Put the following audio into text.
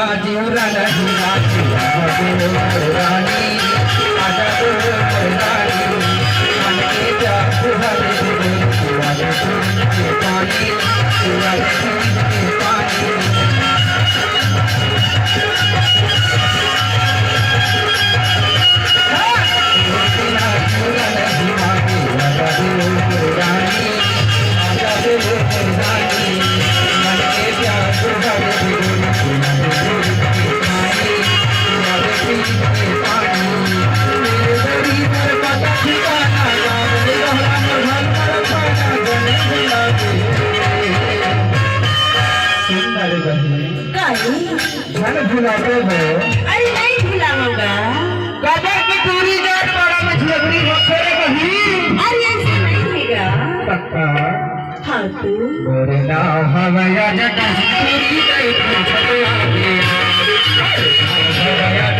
जीवरा रानी आजा तो रानी मन के प्यार पानी पानी भुलाते हो? अरे नहीं भुलाऊंगा। कबर की दूरी जान बड़ा में झगड़ी होते कहीं। अरे ऐसा नहीं हैगा। पक्का? हाँ तू। मेरे नाम हवाया जटा दूरी गई तो छुपा गया।